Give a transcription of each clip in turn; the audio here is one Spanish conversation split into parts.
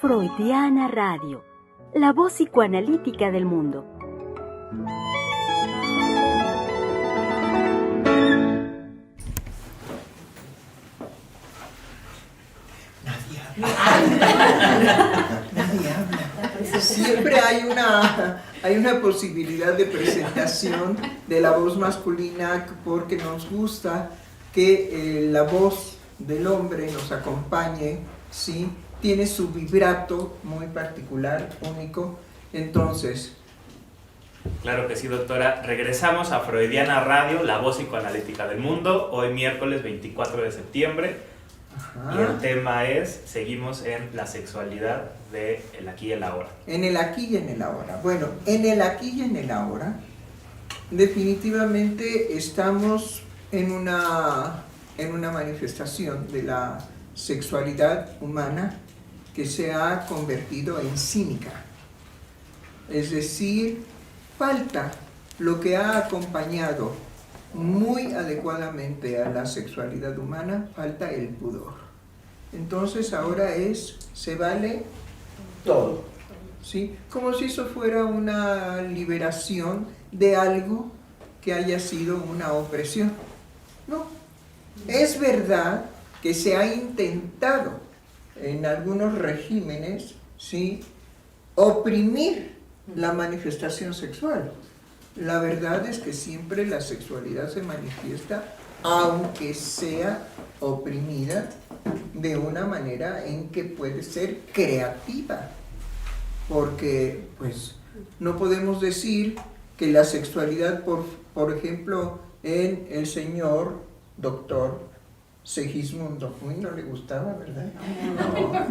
Freudiana Radio, la voz psicoanalítica del mundo. Nadie habla. Siempre hay una posibilidad de presentación de la voz masculina porque nos gusta que la voz del hombre nos acompañe, ¿sí? Tiene su vibrato muy particular, único. Entonces, claro que sí, doctora. Regresamos a Freudiana Radio, la voz psicoanalítica del mundo, hoy miércoles 24 de septiembre. Ajá. Y el tema es, seguimos en la sexualidad del aquí y el ahora. En el aquí y en el ahora. Bueno, en el aquí y en el ahora, definitivamente estamos en una manifestación de la sexualidad humana que se ha convertido en cínica. Es decir, falta lo que ha acompañado muy adecuadamente a la sexualidad humana, falta el pudor. Entonces ahora se vale todo, ¿sí? Como si eso fuera una liberación de algo que haya sido una opresión. No, es verdad que se ha intentado en algunos regímenes, ¿sí?, oprimir la manifestación sexual. La verdad es que siempre la sexualidad se manifiesta, aunque sea oprimida, de una manera en que puede ser creativa. Porque, pues, no podemos decir que la sexualidad, por ejemplo, en el señor doctor Segismundo, no le gustaba, ¿verdad?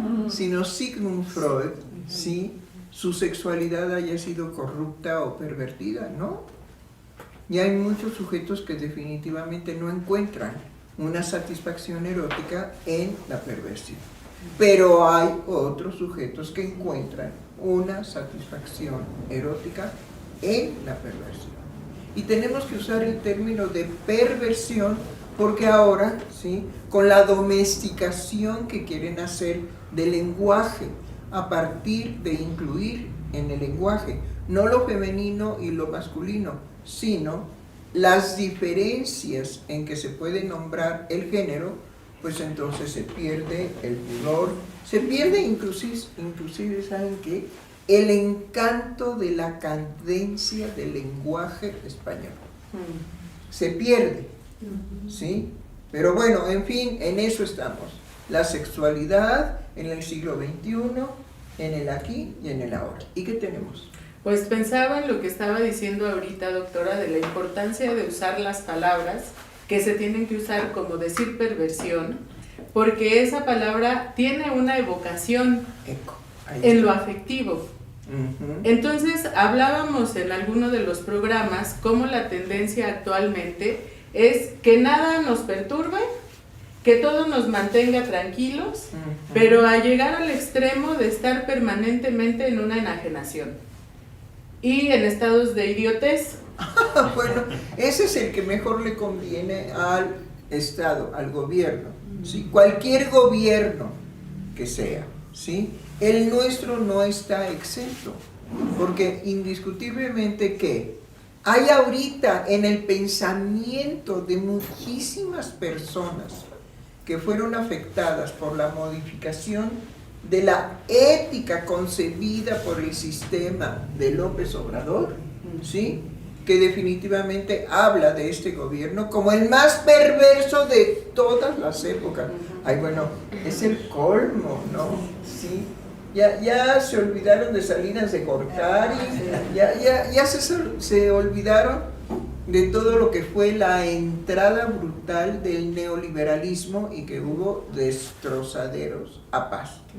No, sino Sigmund Freud, sí, su sexualidad haya sido corrupta o pervertida, ¿no? Y hay muchos sujetos que definitivamente no encuentran una satisfacción erótica en la perversión. Pero hay otros sujetos que encuentran una satisfacción erótica en la perversión. Y tenemos que usar el término de perversión porque ahora, ¿sí?, con la domesticación que quieren hacer del lenguaje, a partir de incluir en el lenguaje no lo femenino y lo masculino, sino las diferencias en que se puede nombrar el género, pues entonces se pierde el pudor, se pierde inclusive ¿saben qué? El encanto de la cadencia del lenguaje español. Se pierde, ¿sí? Pero bueno, en fin, en eso estamos. La sexualidad en el siglo XXI, en el aquí y en el ahora. ¿Y qué tenemos? Pues pensaba en lo que estaba diciendo ahorita, doctora, de la importancia de usar las palabras que se tienen que usar, como decir perversión, porque esa palabra tiene una evocación en lo afectivo. Entonces, hablábamos en alguno de los programas cómo la tendencia actualmente es que nada nos perturbe, que todo nos mantenga tranquilos, pero a llegar al extremo de estar permanentemente en una enajenación y en estados de idiotez. Bueno, ese es el que mejor le conviene al Estado, al gobierno, ¿sí? Cualquier gobierno que sea, ¿sí? El nuestro no está exento, porque indiscutiblemente que hay ahorita en el pensamiento de muchísimas personas que fueron afectadas por la modificación de la ética concebida por el sistema de López Obrador, ¿sí?, que definitivamente habla de este gobierno como el más perverso de todas las épocas. Ay, bueno, es el colmo, ¿no? Sí. Ya se olvidaron de Salinas de Gortari, ya se olvidaron de todo lo que fue la entrada brutal del neoliberalismo y que hubo destrozaderos a pasto,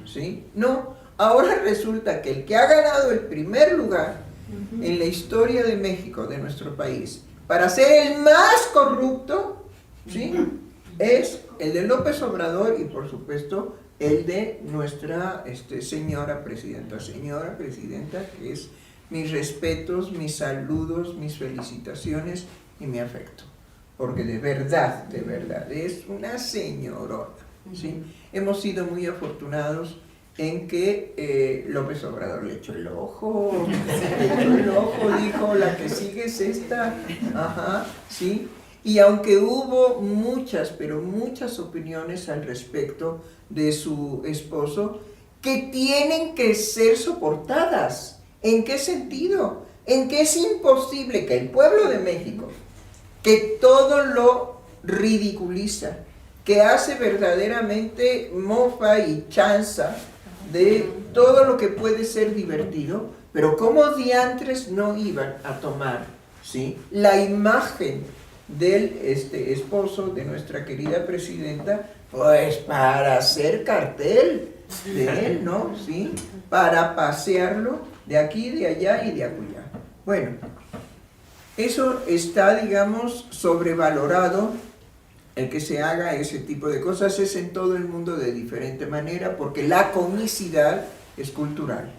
¿sí? No, ahora resulta que el que ha ganado el primer lugar en la historia de México, de nuestro país, para ser el más corrupto, ¿sí?, es el de López Obrador y por supuesto el de nuestra señora presidenta, que es mis respetos, mis saludos, mis felicitaciones y mi afecto, porque de verdad, es una señorona, ¿sí? Hemos sido muy afortunados en que López Obrador le echó el ojo, dijo, la que sigue es esta, ajá, ¿sí? Y aunque hubo muchas, pero muchas opiniones al respecto de su esposo, que tienen que ser soportadas. ¿En qué sentido? En que es imposible que el pueblo de México, que todo lo ridiculiza, que hace verdaderamente mofa y chanza de todo lo que puede ser divertido, pero como diantres no iban a tomar, ¿sí?, la imagen del esposo de nuestra querida presidenta, pues para hacer cartel de él, ¿no? ¿Sí? Para pasearlo de aquí, de allá y de acullá. Bueno, eso está, digamos, sobrevalorado. El que se haga ese tipo de cosas es en todo el mundo de diferente manera, porque la comicidad es cultural,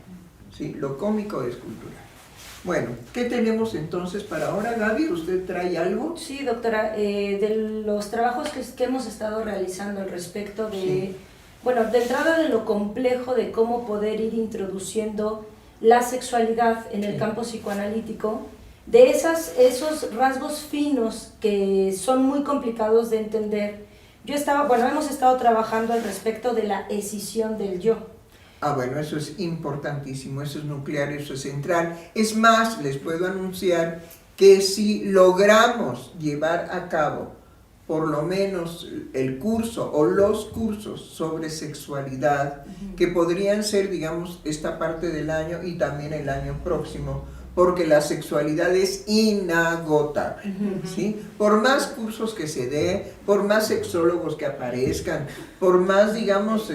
¿sí? Lo cómico es cultural. Bueno, ¿qué tenemos entonces para ahora, Gaby? ¿Usted trae algo? Sí, doctora, de los trabajos que hemos estado realizando al respecto de, sí, bueno, de entrada de lo complejo de cómo poder ir introduciendo la sexualidad en el campo psicoanalítico, de esos rasgos finos que son muy complicados de entender. Hemos estado trabajando al respecto de la escisión del yo. Bueno, eso es importantísimo, eso es nuclear, eso es central. Es más, les puedo anunciar que si logramos llevar a cabo por lo menos el curso o los cursos sobre sexualidad, que podrían ser, digamos, esta parte del año y también el año próximo, porque la sexualidad es inagotable, ¿sí? Por más cursos que se dé, por más sexólogos que aparezcan, por más, digamos,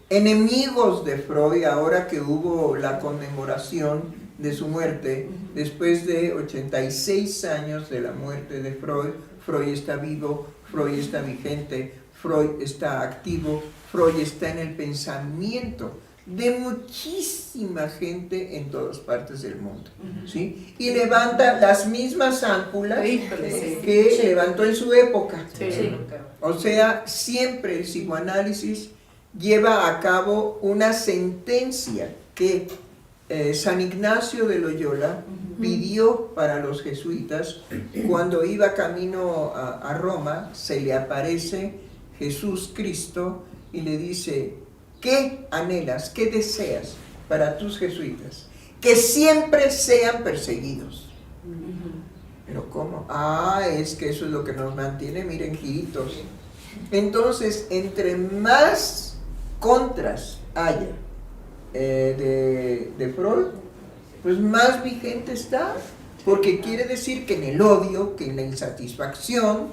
enemigos de Freud, ahora que hubo la conmemoración de su muerte, después de 86 años de la muerte de Freud, Freud está vivo, Freud está vigente, Freud está activo, Freud está en el pensamiento de muchísima gente en todas partes del mundo, ¿sí? Y levanta las mismas ámpulas que levantó en su época. O sea, siempre el psicoanálisis lleva a cabo una sentencia que San Ignacio de Loyola pidió para los jesuitas cuando iba camino a Roma. Se le aparece Jesús Cristo y le dice: ¿qué anhelas, qué deseas para tus jesuitas? Que siempre sean perseguidos. ¿Pero cómo? Es que eso es lo que nos mantiene, miren, giritos. Entonces, entre más contras haya de Freud, pues más vigente está, porque quiere decir que en el odio, que en la insatisfacción,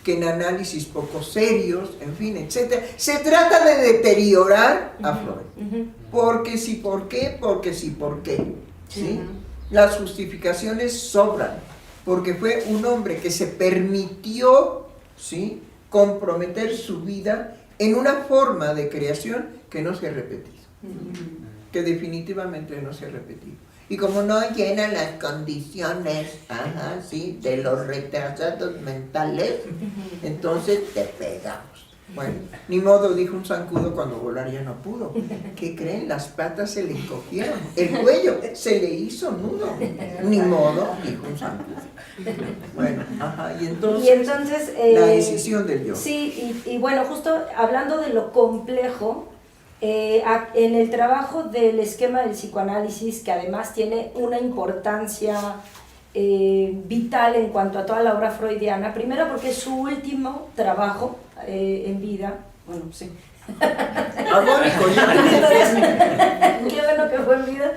que en análisis poco serios, en fin, etc., se trata de deteriorar a Freud. Porque sí, ¿por qué? Porque sí, ¿por qué? ¿Sí? Las justificaciones sobran, porque fue un hombre que se permitió, ¿sí?, comprometer su vida en una forma de creación que no se ha repetido, que definitivamente no se ha repetido. Y como no llenan las condiciones, ¿sí?, de los retrasados mentales, entonces te pegamos. Bueno, ni modo, dijo un zancudo cuando volar ya no pudo. ¿Qué creen? Las patas se le encogieron, el cuello se le hizo nudo. Ni modo, dijo un zancudo. Bueno, y entonces la decisión del yo. Sí, y bueno, justo hablando de lo complejo, en el trabajo del esquema del psicoanálisis, que además tiene una importancia vital en cuanto a toda la obra freudiana, primero porque es su último trabajo en vida, bueno, sí. Agónico, ya. Qué bueno que fue en vida.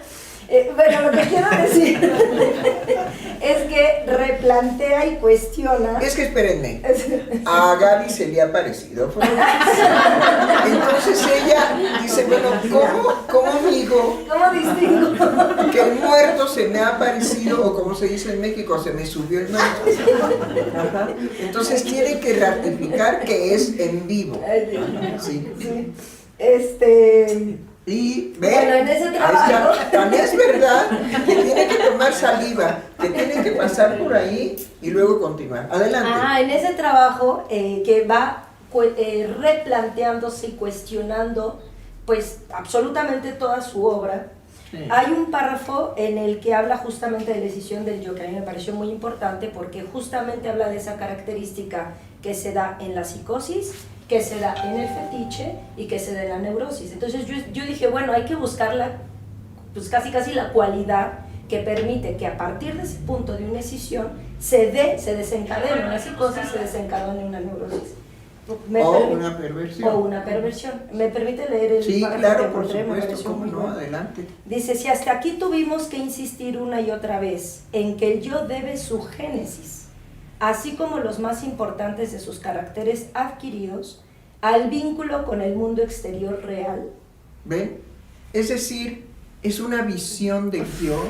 Bueno, lo que quiero decir es que replantea y cuestiona. Es que espérenme, a Gaby se le ha parecido Freud. Entonces ella dice, bueno, ¿cómo digo? ¿Cómo distingo? Que el muerto se me ha parecido, o como se dice en México, se me subió el muerto. Entonces tiene que ratificar que es en vivo. Sí. Y bueno, en ese trabajo también es verdad que tiene que tomar saliva, que tiene que pasar por ahí y luego continuar. Adelante. En ese trabajo que va replanteándose y cuestionando pues absolutamente toda su obra. Sí. Hay un párrafo en el que habla justamente de la decisión del yo, que a mí me pareció muy importante porque justamente habla de esa característica que se da en la psicosis, que se da en el fetiche y que se da en la neurosis. Entonces yo dije, bueno, hay que buscar pues casi la cualidad que permite que a partir de ese punto de una escisión se desencadene una psicosis, se desencadene una neurosis. Una perversión. O una perversión. ¿Me permite leer el Sí, párrafo claro, que por encontré? Me supuesto, pareció cómo muy no, bueno. adelante. Dice, si hasta aquí tuvimos que insistir una y otra vez en que el yo debe su génesis, así como los más importantes de sus caracteres adquiridos, al vínculo con el mundo exterior real. ¿Ven? Es decir, es una visión del yo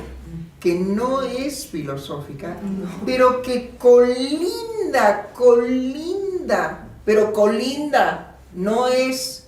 que no es filosófica, pero que colinda, no es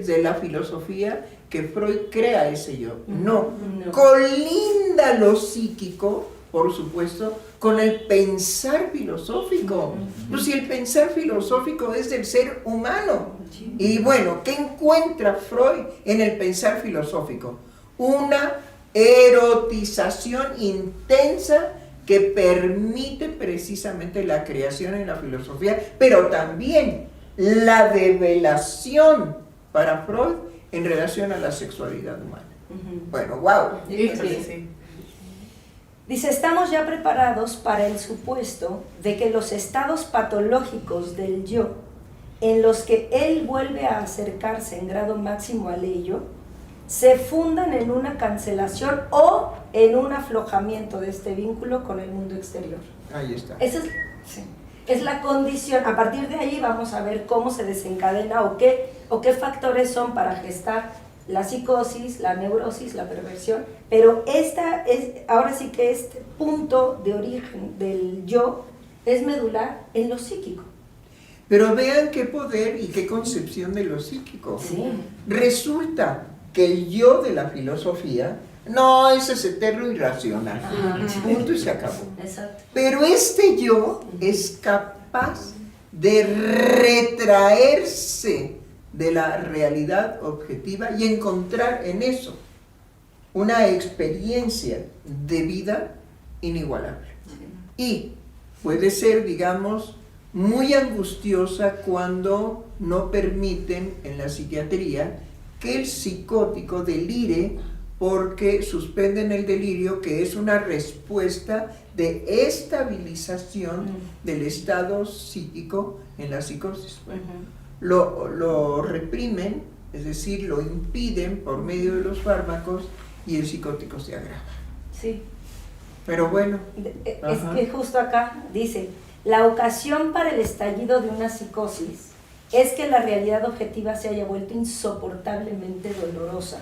de la filosofía que Freud crea ese yo, no, colinda lo psíquico, por supuesto, con el pensar filosófico. Pues si el pensar filosófico es del ser humano. Y bueno, ¿qué encuentra Freud en el pensar filosófico? Una erotización intensa que permite precisamente la creación en la filosofía, pero también la develación para Freud en relación a la sexualidad humana. Bueno, wow. Sí. Dice, estamos ya preparados para el supuesto de que los estados patológicos del yo, en los que él vuelve a acercarse en grado máximo al ello, se fundan en una cancelación o en un aflojamiento de este vínculo con el mundo exterior. Ahí está. Esa es la condición. A partir de ahí vamos a ver cómo se desencadena o qué factores son para gestar la psicosis, la neurosis, la perversión, pero ahora sí que este punto de origen del yo es medular en lo psíquico. Pero vean qué poder y qué concepción de lo psíquico. Sí. Resulta que el yo de la filosofía, no, ese es eterno y racional. Punto y se acabó. Exacto. Pero este yo es capaz de retraerse de la realidad objetiva y encontrar en eso una experiencia de vida inigualable. Y puede ser, digamos, muy angustiosa cuando no permiten en la psiquiatría que el psicótico delire porque suspenden el delirio, que es una respuesta de estabilización del estado psíquico en la psicosis. Lo reprimen, es decir, lo impiden por medio de los fármacos y el psicótico se agrava. Sí. Pero bueno. Es que justo acá dice, la ocasión para el estallido de una psicosis es que la realidad objetiva se haya vuelto insoportablemente dolorosa,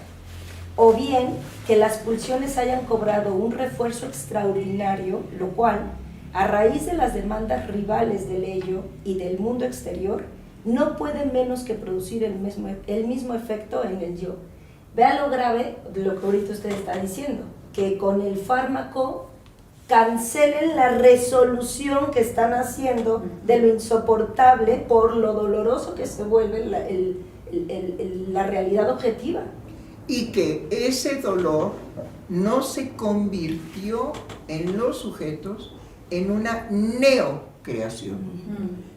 o bien que las pulsiones hayan cobrado un refuerzo extraordinario, lo cual, a raíz de las demandas rivales del ello y del mundo exterior, no puede menos que producir el mismo efecto en el yo. Vea lo grave de lo que ahorita usted está diciendo, que con el fármaco cancelen la resolución que están haciendo de lo insoportable por lo doloroso que se vuelve la realidad objetiva. Y que ese dolor no se convirtió en los sujetos en una neocreación,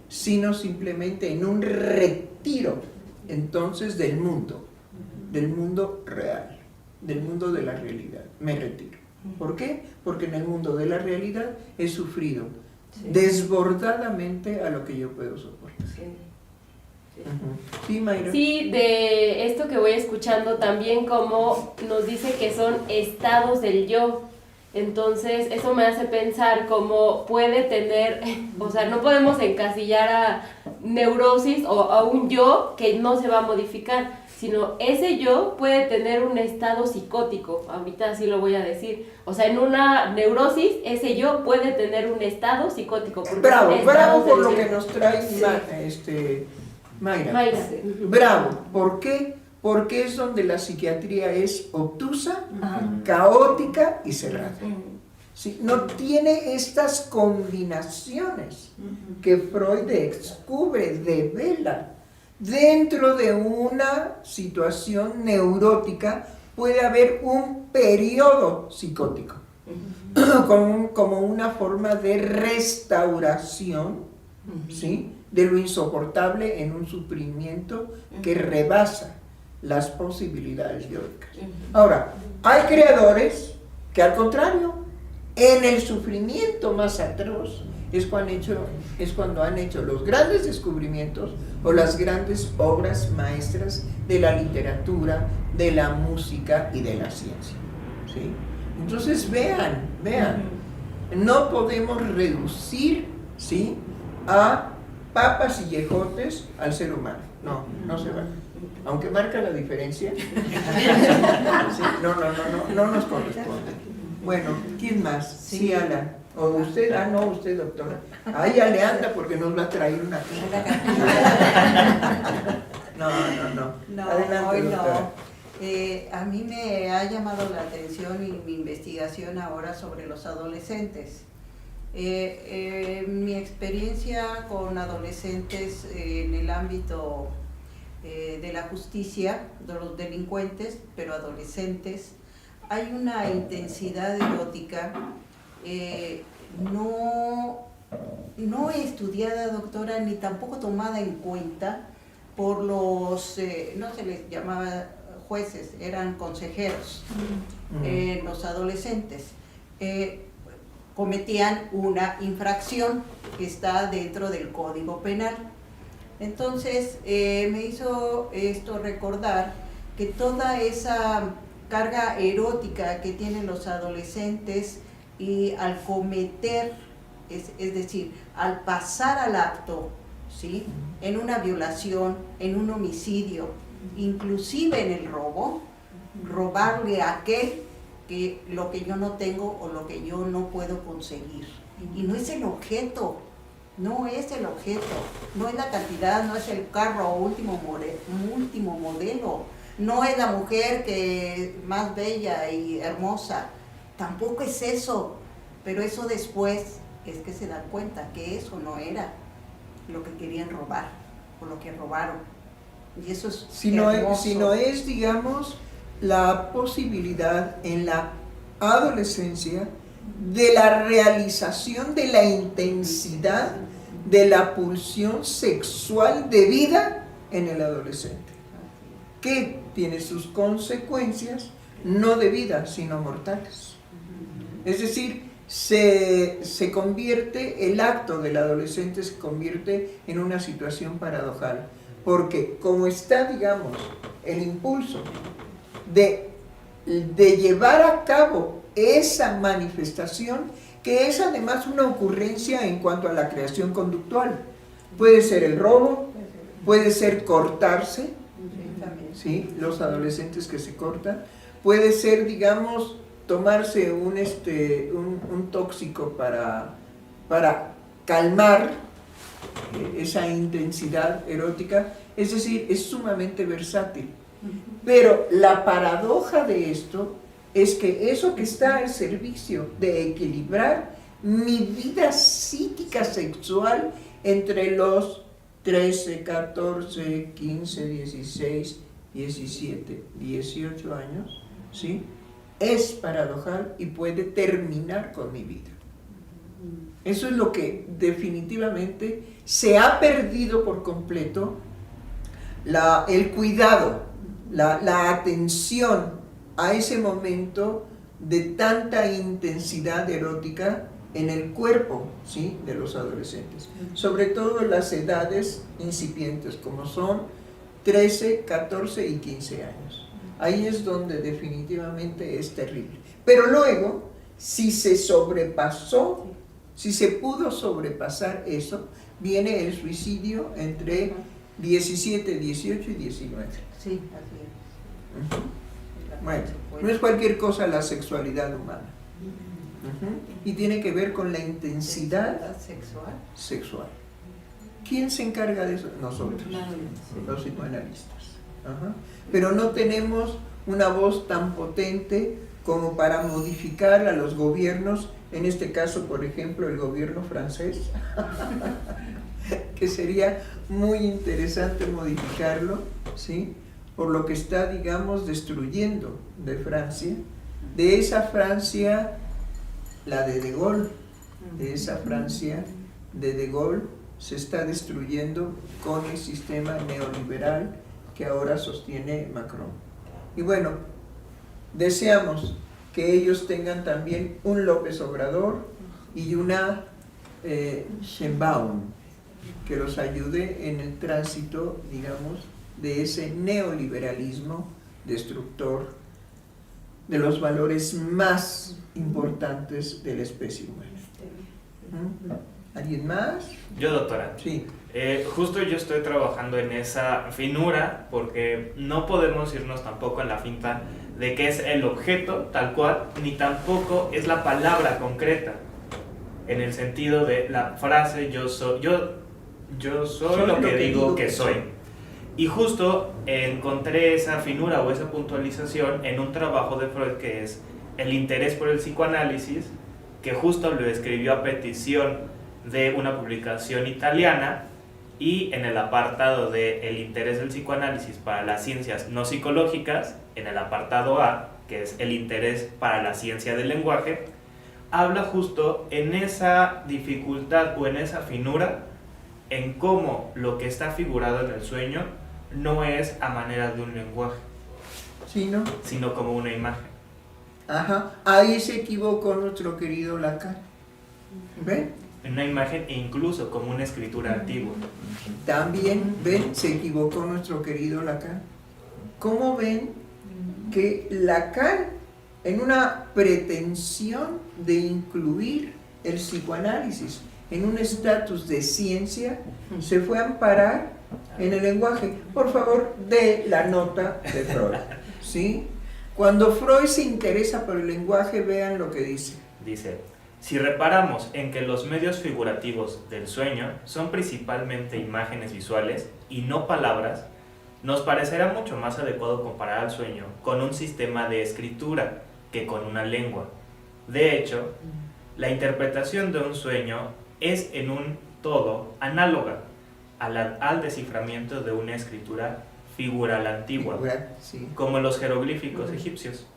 sino simplemente en un retiro entonces del mundo real, del mundo de la realidad. Me retiro. ¿Por qué? Porque en el mundo de la realidad he sufrido desbordadamente a lo que yo puedo soportar. Sí, Mayra. Sí, de esto que voy escuchando también como nos dice que son estados del yo. Entonces eso me hace pensar cómo puede tener, o sea, no podemos encasillar a neurosis o a un yo que no se va a modificar, sino ese yo puede tener un estado psicótico, ahorita así lo voy a decir. O sea, en una neurosis, ese yo puede tener un estado psicótico. Bravo por lo que nos trae Mayra. Bravo, ¿por qué? Porque es donde la psiquiatría es obtusa, caótica y cerrada. ¿Sí? No tiene estas combinaciones que Freud descubre, devela. dentro de una situación neurótica puede haber un periodo psicótico, como una forma de restauración, ¿sí?, de lo insoportable en un sufrimiento que rebasa las posibilidades biológicas. Ahora, hay creadores que al contrario, en el sufrimiento más atroz es cuando han hecho los grandes descubrimientos o las grandes obras maestras de la literatura, de la música y de la ciencia, ¿sí? Entonces vean, no podemos reducir, ¿sí?, a papas y yejotes al ser humano. No se va. Aunque marca la diferencia. ¿Sí? No nos corresponde. Bueno, ¿quién más? Sí, Alan. O usted, no, usted, doctora. Ahí ya le anda porque nos va a traer una quinta. No. Adelante, hoy doctora. A mí me ha llamado la atención mi investigación ahora sobre los adolescentes. Mi experiencia con adolescentes en el ámbito de la justicia, de los delincuentes, pero adolescentes, hay una intensidad erótica no estudiada, doctora, ni tampoco tomada en cuenta por los, no se les llamaba jueces, eran consejeros, los adolescentes. Cometían una infracción que está dentro del Código Penal. Entonces me hizo esto recordar que toda esa carga erótica que tienen los adolescentes y al cometer, es decir, al pasar al acto, ¿sí?, en una violación, en un homicidio, inclusive en el robo, robarle a aquel que lo que yo no tengo o lo que yo no puedo conseguir. Y no es el objeto, no es la cantidad, no es el carro último modelo, no es la mujer que más bella y hermosa, tampoco es eso, pero eso después es que se dan cuenta que eso no era lo que querían robar o lo que robaron. Y eso es hermoso. Sino es, digamos, la posibilidad en la adolescencia de la realización de la intensidad de la pulsión sexual debida en el adolescente, que tiene sus consecuencias no debidas, sino mortales. Es decir, se convierte, el acto del adolescente se convierte en una situación paradojal, porque como está, digamos, el impulso de llevar a cabo esa manifestación, que es además una ocurrencia en cuanto a la creación conductual. Puede ser el robo, puede ser cortarse, ¿sí?, los adolescentes que se cortan, puede ser, digamos, tomarse un tóxico para calmar esa intensidad erótica, es decir, es sumamente versátil. Pero la paradoja de esto es que eso que está al servicio de equilibrar mi vida psíquica sexual entre los 13, 14, 15, 16, 17, 18 años, ¿sí?, es paradojal y puede terminar con mi vida. Eso es lo que definitivamente se ha perdido por completo, el cuidado, la atención a ese momento de tanta intensidad erótica en el cuerpo, ¿sí?, de los adolescentes, sobre todo en las edades incipientes como son 13, 14 y 15 años. Ahí es donde definitivamente es terrible. Pero luego, si se sobrepasó, si se pudo sobrepasar eso, viene el suicidio entre 17, 18 y 19. Sí, así es. Bueno, no es cualquier cosa la sexualidad humana. Y tiene que ver con la intensidad sexual. ¿Quién se encarga de eso? Nosotros, los psicoanalistas. Pero no tenemos una voz tan potente como para modificar a los gobiernos, en este caso, por ejemplo, el gobierno francés, que sería muy interesante modificarlo, ¿sí? Por lo que está, digamos, destruyendo de Francia, de esa Francia, la de Gaulle, de esa Francia de Gaulle se está destruyendo con el sistema neoliberal que ahora sostiene Macron. Y bueno, deseamos que ellos tengan también un López Obrador y una Sheinbaum que los ayude en el tránsito, digamos, de ese neoliberalismo destructor de los valores más importantes de la especie humana. ¿Alguien más? Yo, doctora. Sí. Justo yo estoy trabajando en esa finura porque no podemos irnos tampoco en la finta de que es el objeto tal cual, ni tampoco es la palabra concreta, en el sentido de la frase yo soy lo que digo que soy. Y justo encontré esa finura o esa puntualización en un trabajo de Freud que es el interés por el psicoanálisis, que justo lo escribió a petición de una publicación italiana, y en el apartado de el interés del psicoanálisis para las ciencias no psicológicas, en el apartado A, que es el interés para la ciencia del lenguaje, habla justo en esa dificultad o en esa finura en cómo lo que está figurado en el sueño no es a manera de un lenguaje, sino como una imagen. Ajá, ahí se equivocó nuestro querido Lacan. ¿Ven? Una imagen e incluso como una escritura antigua. También, ven, se equivocó nuestro querido Lacan. ¿Cómo ven que Lacan, en una pretensión de incluir el psicoanálisis en un estatus de ciencia, se fue a amparar en el lenguaje? Por favor, dé la nota de Freud, ¿sí? Cuando Freud se interesa por el lenguaje, vean lo que dice. Dice: si reparamos en que los medios figurativos del sueño son principalmente imágenes visuales y no palabras, nos parecerá mucho más adecuado comparar al sueño con un sistema de escritura que con una lengua. De hecho, la interpretación de un sueño es en un todo análoga al desciframiento de una escritura figural antigua, Sí. como los jeroglíficos egipcios.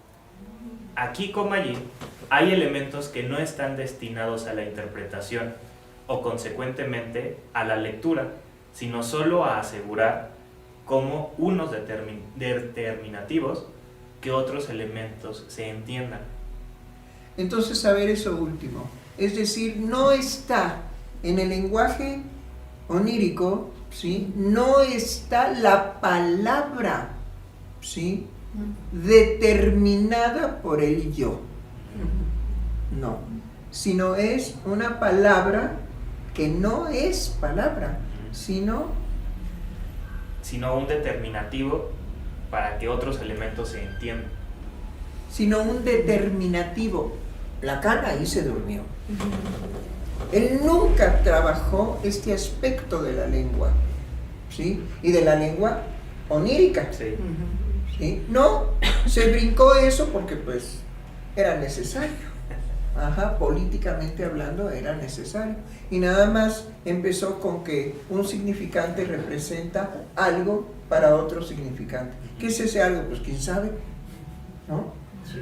Aquí como allí hay elementos que no están destinados a la interpretación o consecuentemente a la lectura, sino solo a asegurar como unos determinativos que otros elementos se entiendan. Entonces, saber eso último, es decir, no está en el lenguaje onírico, ¿sí? No está la palabra, ¿sí? Determinada por el yo, no, sino es una palabra que no es palabra, sino un determinativo para que otros elementos se entiendan. Sino un determinativo. Lacan ahí se durmió. Él nunca trabajó este aspecto de la lengua, ¿sí? Y de la lengua onírica. Sí. ¿Sí? No, se brincó eso porque pues era necesario. Ajá, políticamente hablando era necesario. Y nada más empezó con que un significante representa algo para otro significante. ¿Qué es ese algo? Pues quién sabe, ¿no?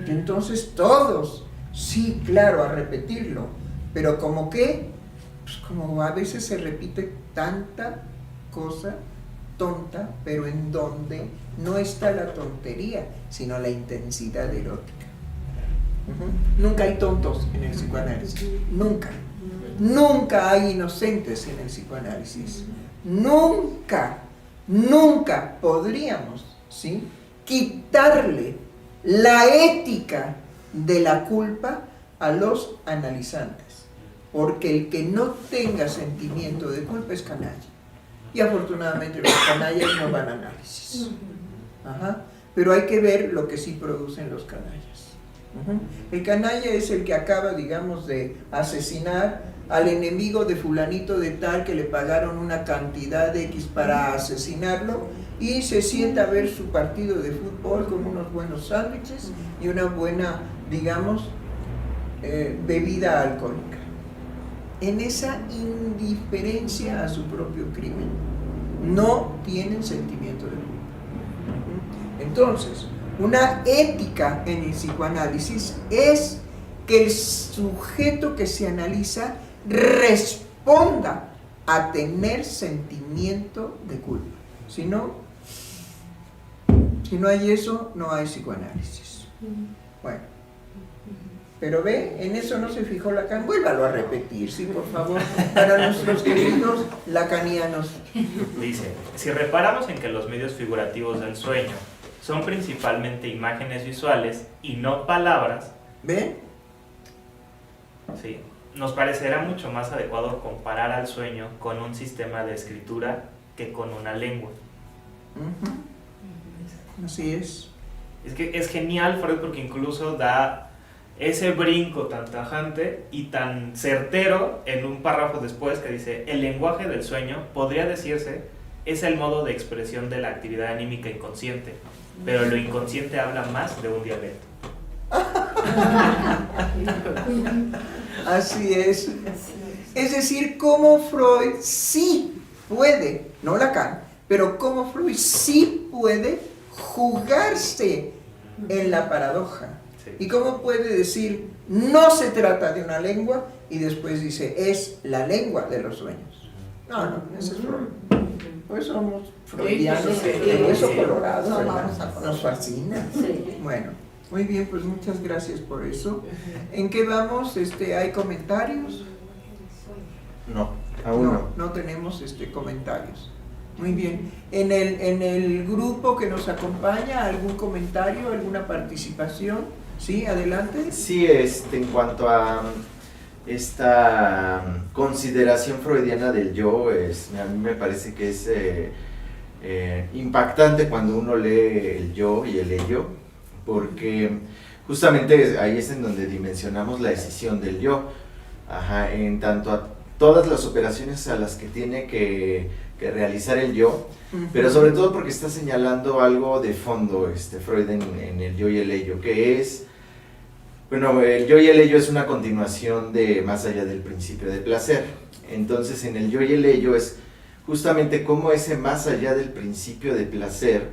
Entonces todos, sí, claro, a repetirlo, pero como que, pues como a veces se repite tanta cosa tonta, pero en donde no está la tontería, sino la intensidad erótica. Nunca hay tontos en el psicoanálisis, nunca. Nunca hay inocentes en el psicoanálisis. Nunca podríamos, ¿sí?, quitarle la ética de la culpa a los analizantes, porque el que no tenga sentimiento de culpa es canalla. Y afortunadamente los canallas no van a análisis. Ajá. Pero hay que ver lo que sí producen los canallas. El canalla es el que acaba, digamos, de asesinar al enemigo de fulanito de tal, que le pagaron una cantidad de X para asesinarlo, y se sienta a ver su partido de fútbol con unos buenos sándwiches y una buena, digamos, bebida alcohólica. en esa indiferencia a su propio crimen. No tienen sentimiento de culpa. Entonces, una ética en el psicoanálisis es que el sujeto que se analiza responda a tener sentimiento de culpa. Si no hay eso, no hay psicoanálisis. Bueno, pero ve, en eso no se fijó Lacan. Vuélvalo a repetir, sí, por favor, para nuestros queridos lacanianos. Dice, si reparamos en que los medios figurativos del sueño son principalmente imágenes visuales y no palabras, ¿Ven? sí, nos parecerá mucho más adecuado comparar al sueño con un sistema de escritura que con una lengua. Así es. Es que es genial Freud porque incluso da ese brinco tan tajante y tan certero en un párrafo después que dice, el lenguaje del sueño, podría decirse, es el modo de expresión de la actividad anímica inconsciente, pero lo inconsciente habla más de un dialecto. Así es. Es decir, cómo Freud sí puede, no Lacan, pero cómo Freud sí puede jugarse en la paradoja. Sí. Y cómo puede decir, no se trata de una lengua, y después dice, es la lengua de los sueños. No, ese es Freud. Pues somos freudianos de hueso colorado, ¿verdad? Nos fascina. Bueno, muy bien, pues muchas gracias por eso. ¿En qué vamos? ¿Hay comentarios? No, aún no. No tenemos comentarios. Muy bien. En el grupo que nos acompaña, ¿algún comentario, alguna participación? Sí, adelante. Sí, en cuanto a esta consideración freudiana del yo, a mí me parece que es impactante cuando uno lee el yo y el ello, porque justamente ahí es en donde dimensionamos la decisión del yo, en tanto a todas las operaciones a las que tiene que realizar el yo, pero sobre todo porque está señalando algo de fondo Freud en el yo y el ello, que es, bueno, el yo y el ello es una continuación de más allá del principio de placer. Entonces en el yo y el ello es justamente cómo ese más allá del principio de placer,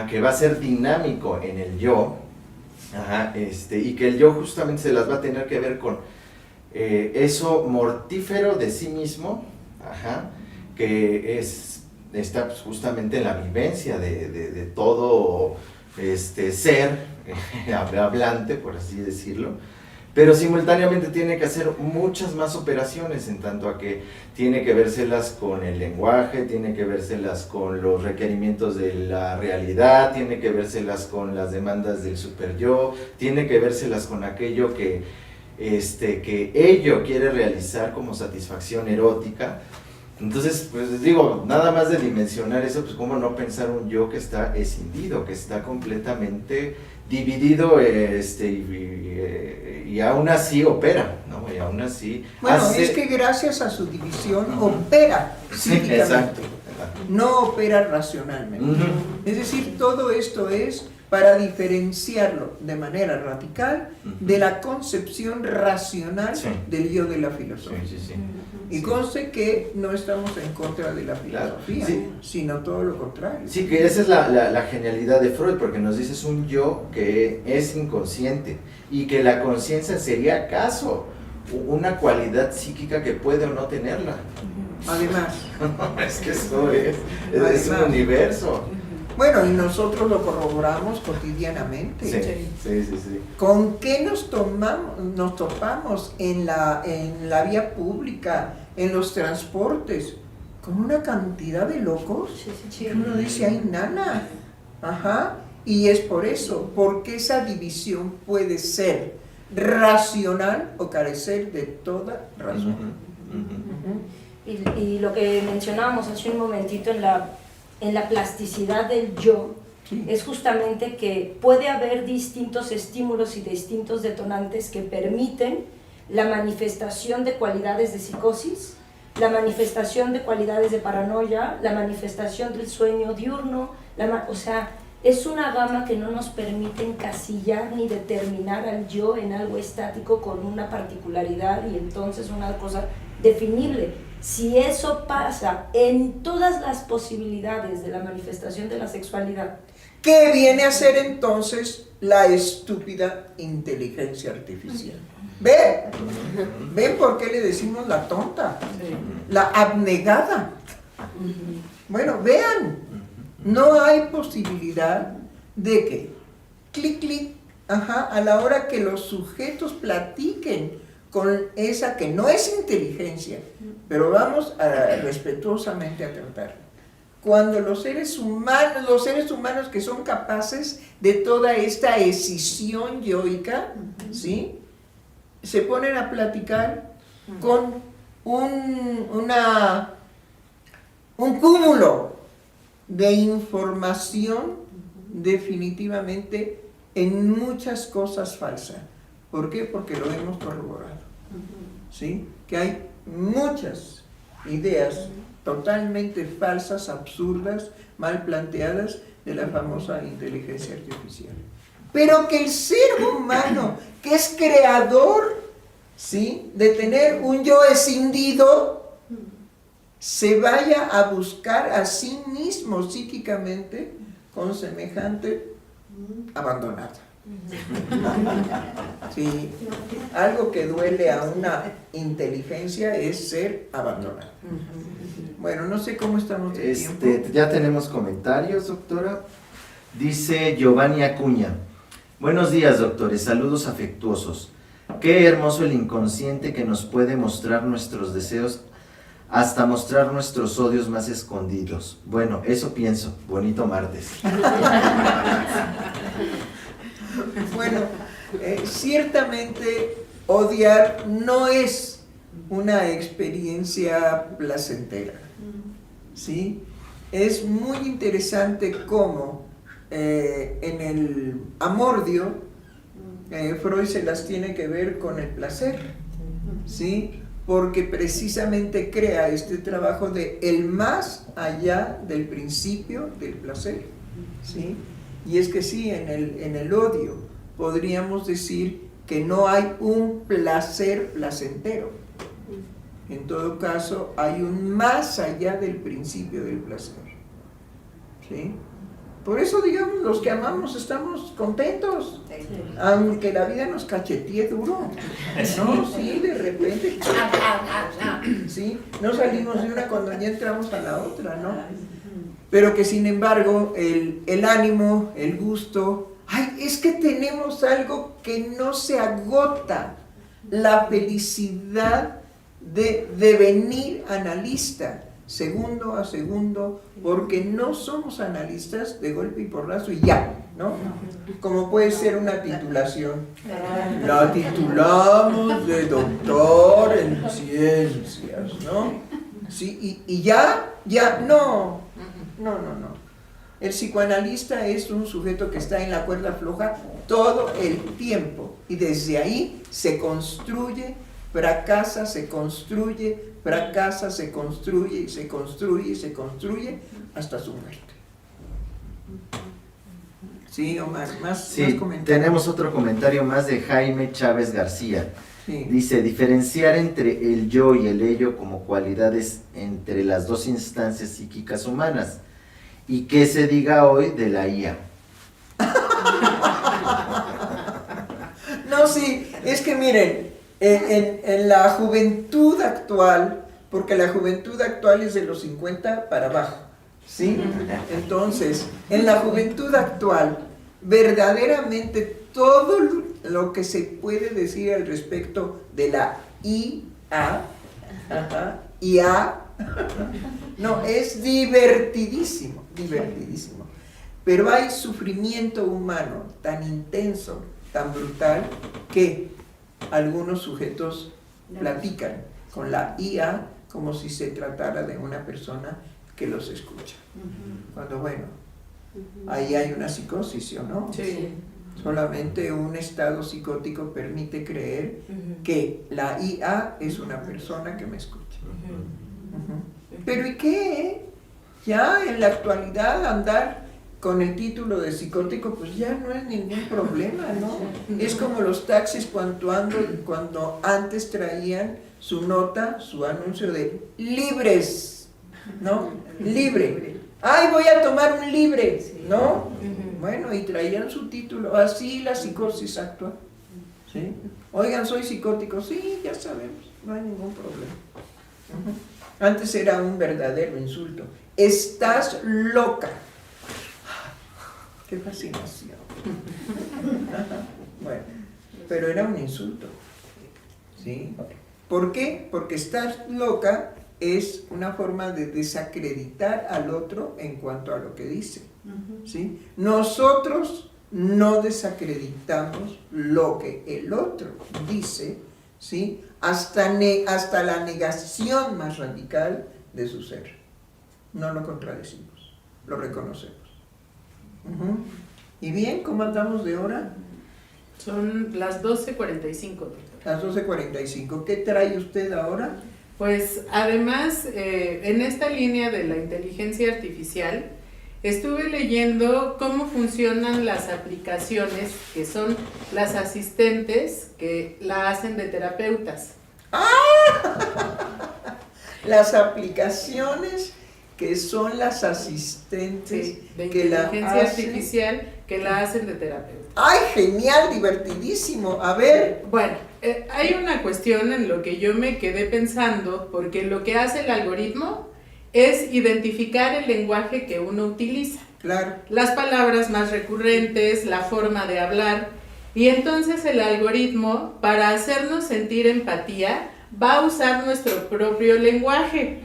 que va a ser dinámico en el yo, y que el yo justamente se las va a tener que ver con eso mortífero de sí mismo, que está pues, justamente en la vivencia de todo ser hablante, por así decirlo, pero simultáneamente tiene que hacer muchas más operaciones, en tanto a que tiene que vérselas con el lenguaje, tiene que vérselas con los requerimientos de la realidad, tiene que vérselas con las demandas del superyo, tiene que vérselas con aquello que ello quiere realizar como satisfacción erótica. Entonces, pues digo, nada más de dimensionar eso, pues cómo no pensar un yo que está escindido, que está completamente dividido, y aún así opera, ¿no? Y aún así bueno, es que gracias a su división opera psíquicamente, exacto. No opera racionalmente. Es decir, todo esto es para diferenciarlo de manera radical de la concepción racional del yo de la filosofía. Y conste que no estamos en contra de la filosofía, sino todo lo contrario. Sí, que esa es la genialidad de Freud, porque nos dice es un yo que es inconsciente y que la conciencia sería acaso una cualidad psíquica que puede o no tenerla. Además. Es que eso es un universo. Bueno, y nosotros lo corroboramos cotidianamente. Sí. ¿Con qué nos topamos en la vía pública, en los transportes? Con una cantidad de locos. Uno dice, ¡ay, nana! Y es por eso, porque esa división puede ser racional o carecer de toda razón. Y lo que mencionábamos hace un momentito en la plasticidad del yo, es justamente que puede haber distintos estímulos y distintos detonantes que permiten la manifestación de cualidades de psicosis, la manifestación de cualidades de paranoia, la manifestación del sueño diurno, o sea, es una gama que no nos permite encasillar ni determinar al yo en algo estático con una particularidad y entonces una cosa definible. Si eso pasa en todas las posibilidades de la manifestación de la sexualidad, ¿qué viene a ser entonces la estúpida inteligencia artificial? ¿Ven? ¿Ven por qué le decimos la tonta? La abnegada. Bueno, vean, no hay posibilidad de que, clic, clic, a la hora que los sujetos platiquen con esa que no es inteligencia, pero vamos respetuosamente a tratar. Cuando los seres humanos que son capaces de toda esta escisión yoica, ¿sí?, se ponen a platicar con un cúmulo de información definitivamente en muchas cosas falsas. ¿Por qué? Porque lo hemos corroborado, ¿sí? Que hay muchas ideas totalmente falsas, absurdas, mal planteadas de la famosa inteligencia artificial. Pero que el ser humano, que es creador, ¿sí?, de tener un yo escindido, se vaya a buscar a sí mismo psíquicamente con semejante abandonada. Sí, algo que duele a una inteligencia es ser abandonada. Bueno, no sé cómo estamos de tiempo. Ya tenemos comentarios, doctora. Dice Giovanni Acuña: buenos días, doctores, saludos afectuosos. Qué hermoso el inconsciente que nos puede mostrar nuestros deseos hasta mostrar nuestros odios más escondidos. Bueno, eso pienso. Bonito martes. Bueno, ciertamente odiar no es una experiencia placentera, ¿sí? Es muy interesante cómo en el amordio Freud se las tiene que ver con el placer, ¿sí? Porque precisamente crea este trabajo de el más allá del principio del placer, ¿sí? Y es que sí, en el odio podríamos decir que no hay un placer placentero. En todo caso, hay un más allá del principio del placer, ¿sí? Por eso, digamos, los que amamos estamos contentos, aunque la vida nos cachetee duro, ¿no? Sí, de repente, ¿sí? No salimos de una cuando ya entramos a la otra, ¿no? Pero que sin embargo, el ánimo, el gusto, ¡ay! Es que tenemos algo que no se agota, la felicidad de devenir analista, segundo a segundo, porque no somos analistas de golpe y porrazo y ya, ¿no? Como puede ser una titulación. La titulamos de doctor en ciencias, ¿no? Sí, y ya, no. El psicoanalista es un sujeto que está en la cuerda floja todo el tiempo y desde ahí se construye, fracasa, se construye, fracasa, se construye y se construye y se construye hasta su muerte. Sí, Omar, más comentarios. Tenemos otro comentario más de Jaime Chávez García. Sí. Dice: diferenciar entre el yo y el ello como cualidades entre las dos instancias psíquicas humanas. ¿Y qué se diga hoy de la IA? No, sí, es que miren, en la juventud actual, porque la juventud actual es de los 50 para abajo, ¿sí? Entonces, en la juventud actual, verdaderamente todo lo que se puede decir al respecto de la IA, no, es divertidísimo, pero hay sufrimiento humano tan intenso, tan brutal, que algunos sujetos platican con la IA como si se tratara de una persona que los escucha. Cuando, bueno, ahí hay una psicosis, ¿sí o no? Sí. Solamente un estado psicótico permite creer que la IA es una persona que me escucha. Pero ¿y qué? Ya en la actualidad andar con el título de psicótico, pues ya no es ningún problema, ¿no? Es como los taxis cuando antes traían su nota, su anuncio de libres, ¿no? Libre. ¡Ay, voy a tomar un libre! ¿No? Bueno, y traían su título. Así la psicosis actúa. ¿Sí? Oigan, soy psicótico. Sí, ya sabemos, no hay ningún problema. Antes era un verdadero insulto. Estás loca. ¡Qué fascinación! Bueno, pero era un insulto. ¿Sí? ¿Por qué? Porque estar loca es una forma de desacreditar al otro en cuanto a lo que dice. ¿Sí? Nosotros no desacreditamos lo que el otro dice, ¿sí? hasta la negación más radical de su ser. No lo contradecimos, lo reconocemos. ¿Y bien? ¿Cómo andamos de hora? Son las 12:45, doctor. Las 12:45. ¿Qué trae usted ahora? Pues además, en esta línea de la inteligencia artificial, estuve leyendo cómo funcionan las aplicaciones que son las asistentes que la hacen de terapeutas. Las aplicaciones que son las asistentes de que la inteligencia hacen. artificial que la hacen de terapeuta. ¡Ay, genial, divertidísimo! A ver. Bueno, hay una cuestión en lo que yo me quedé pensando, porque lo que hace el algoritmo es identificar el lenguaje que uno utiliza. Claro. Las palabras más recurrentes, la forma de hablar, y entonces el algoritmo, para hacernos sentir empatía, va a usar nuestro propio lenguaje.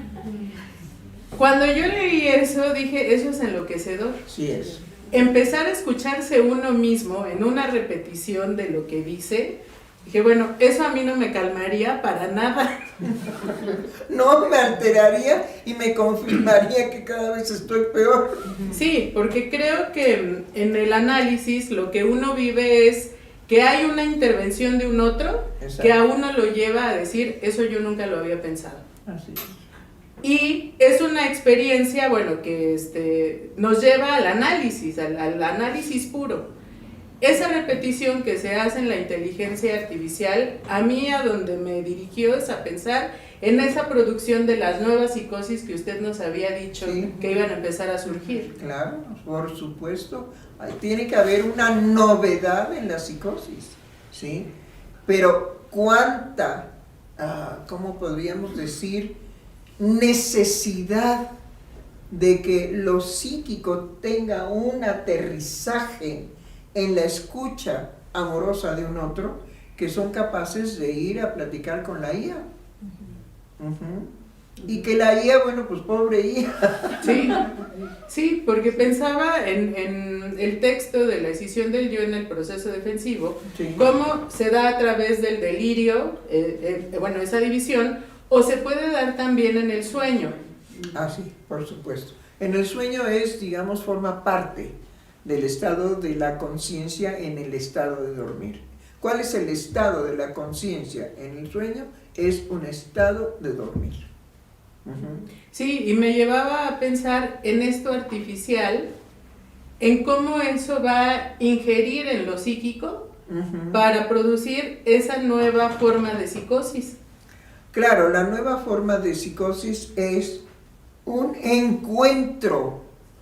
Cuando yo leí eso, dije, eso es enloquecedor. Sí es. Empezar a escucharse uno mismo en una repetición de lo que dice, dije, bueno, eso a mí no me calmaría para nada. No, me alteraría y me confirmaría que cada vez estoy peor. Sí, porque creo que en el análisis lo que uno vive es que hay una intervención de un otro. Exacto. Que a uno lo lleva a decir, eso yo nunca lo había pensado. Así es. Y es una experiencia, bueno, que nos lleva al análisis, al análisis puro. Esa repetición que se hace en la inteligencia artificial, a mí a donde me dirigió es a pensar en esa producción de las nuevas psicosis que usted nos había dicho, sí, que iban a empezar a surgir. Claro, por supuesto. Tiene que haber una novedad en la psicosis, ¿sí? Pero cuánta, ¿cómo podríamos decir? Necesidad de que lo psíquico tenga un aterrizaje en la escucha amorosa de un otro, que son capaces de ir a platicar con la IA. Y que la IA, bueno, pues pobre IA. Sí, porque pensaba en el texto de la escisión del yo en el proceso defensivo, sí, cómo se da a través del delirio, bueno, esa división, o se puede dar también en el sueño. Sí, por supuesto. En el sueño digamos, forma parte del estado de la conciencia en el estado de dormir. ¿Cuál es el estado de la conciencia en el sueño? Es un estado de dormir. Sí, y me llevaba a pensar en esto artificial, en cómo eso va a ingerir en lo psíquico para producir esa nueva forma de psicosis. Claro, la nueva forma de psicosis es un encuentro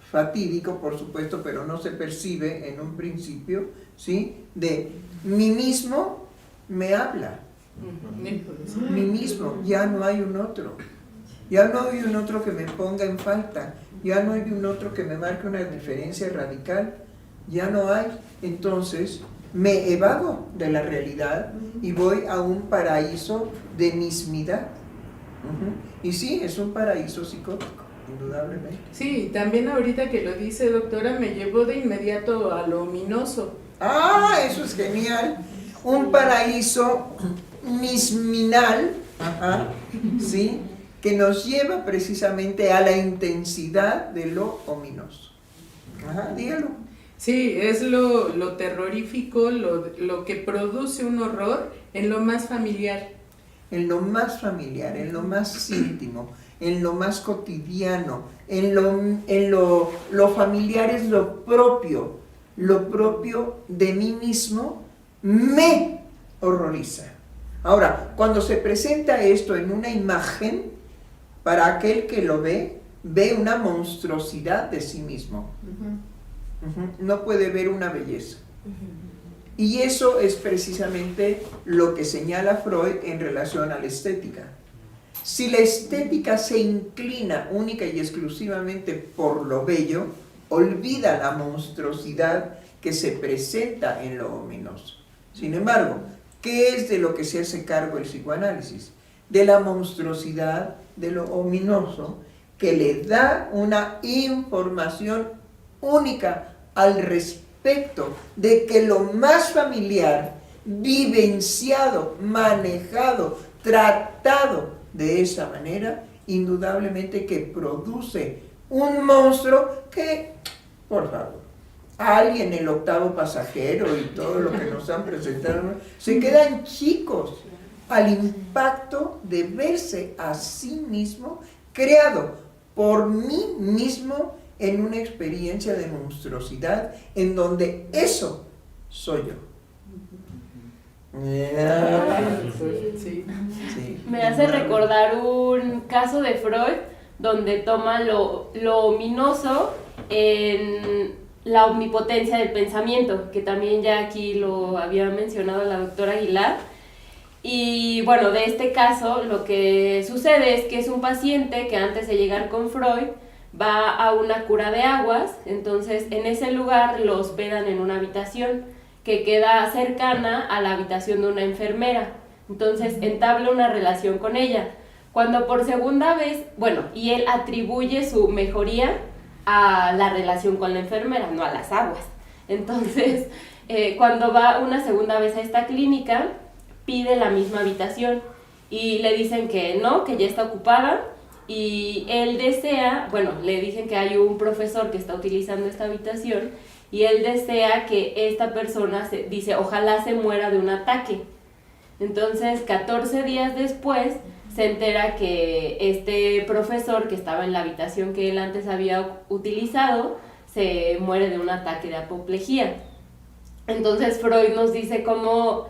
fatídico, por supuesto, pero no se percibe en un principio, ¿sí? De mí mismo me habla. Mí mismo, ya no hay un otro. Ya no hay un otro que me ponga en falta. Ya no hay un otro que me marque una diferencia radical. Ya no hay. Entonces, me evado de la realidad y voy a un paraíso de mismidad. Y sí, es un paraíso psicótico, indudablemente. Sí, también ahorita que lo dice, doctora, me llevó de inmediato a lo ominoso. Eso es genial. Un paraíso misminal, ¿sí? Que nos lleva precisamente a la intensidad de lo ominoso. Dígalo. Sí, es lo terrorífico, lo que produce un horror en lo más familiar. en lo más familiar, en lo más íntimo, en lo más cotidiano, en lo familiar es lo propio de mí mismo, me horroriza. Ahora, cuando se presenta esto en una imagen, para aquel que lo ve una monstruosidad de sí mismo. No puede ver una belleza. Y eso es precisamente lo que señala Freud en relación a la estética. Si la estética se inclina única y exclusivamente por lo bello, olvida la monstruosidad que se presenta en lo ominoso. Sin embargo, ¿qué es de lo que se hace cargo el psicoanálisis? De la monstruosidad, de lo ominoso, que le da una información única al respecto de que lo más familiar, vivenciado, manejado, tratado de esa manera, indudablemente que produce un monstruo que, por favor, alguien, el octavo pasajero y todo lo que nos han presentado, se quedan chicos al impacto de verse a sí mismo creado por mí mismo en una experiencia de monstruosidad en donde eso soy yo. Sí. Me hace recordar un caso de Freud donde toma lo ominoso en la omnipotencia del pensamiento, que también ya aquí lo había mencionado la doctora Aguilar. Y bueno, de este caso lo que sucede es que es un paciente que antes de llegar con Freud va a una cura de aguas, entonces en ese lugar lo hospedan en una habitación que queda cercana a la habitación de una enfermera, entonces entabla una relación con ella. Cuando por segunda vez, bueno, y él atribuye su mejoría a la relación con la enfermera, no a las aguas. Entonces, cuando va una segunda vez a esta clínica, pide la misma habitación y le dicen que no, que ya está ocupada, y él desea, bueno, le dicen que hay un profesor que está utilizando esta habitación y él desea que esta persona dice, ojalá se muera de un ataque. Entonces, 14 días después, se entera que este profesor que estaba en la habitación que él antes había utilizado, se muere de un ataque de apoplejía. Entonces, Freud nos dice cómo,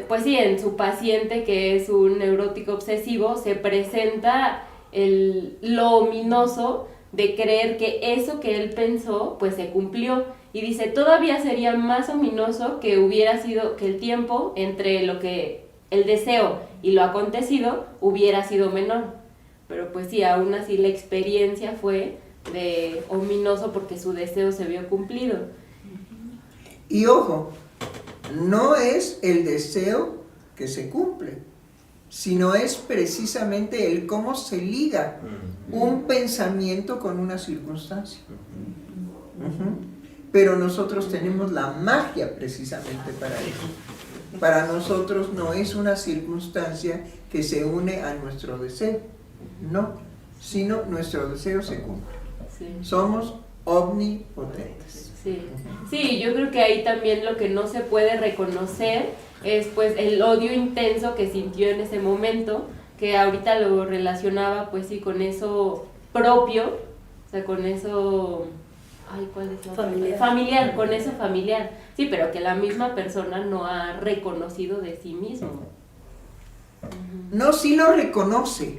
pues sí, en su paciente, que es un neurótico obsesivo, se presenta lo ominoso de creer que eso que él pensó, pues se cumplió. Y dice, todavía sería más ominoso que hubiera sido, que el tiempo entre lo que el deseo y lo acontecido hubiera sido menor. Pero pues sí, aún así la experiencia fue de ominoso porque su deseo se vio cumplido. Y ojo, no es el deseo que se cumple, sino es precisamente el cómo se liga un pensamiento con una circunstancia. Pero nosotros tenemos la magia precisamente para eso. Para nosotros no es una circunstancia que se une a nuestro deseo, no, sino nuestro deseo se cumple. Sí. Somos omnipotentes. Sí. Sí, yo creo que ahí también lo que no se puede reconocer es pues el odio intenso que sintió en ese momento, que ahorita lo relacionaba pues sí con eso propio, o sea, con eso... Ay, ¿cuál es la familiar. Familiar, con eso familiar. Sí, pero que la misma persona no ha reconocido de sí mismo. No, sí lo reconoce.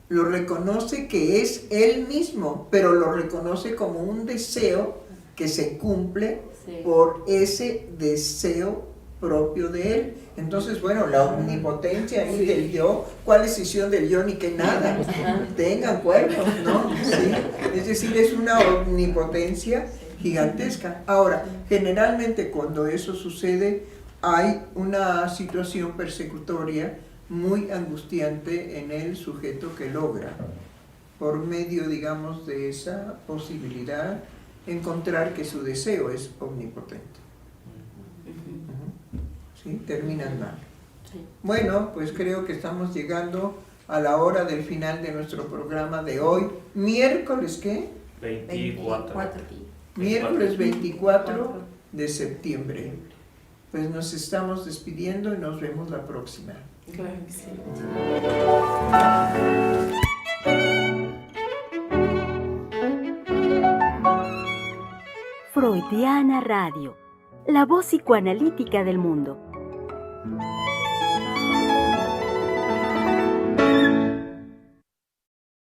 Lo reconoce que es él mismo, pero lo reconoce como un deseo que se cumple por ese deseo propio de él. Entonces, bueno, la omnipotencia ahí del yo, ¿cuál es decisión del yo? Ni que nada, tengan cuerpos, ¿no? Sí. Es decir, es una omnipotencia gigantesca. Ahora, generalmente cuando eso sucede, hay una situación persecutoria muy angustiante en el sujeto que logra, por medio, digamos, de esa posibilidad, encontrar que su deseo es omnipotente. ¿Sí? Terminan mal. Sí. Bueno, pues creo que estamos llegando a la hora del final de nuestro programa de hoy. ¿Miércoles qué? 24. Miércoles 24 de septiembre. Pues nos estamos despidiendo y nos vemos la próxima. Claro que sí. Freudiana Radio, la voz psicoanalítica del mundo.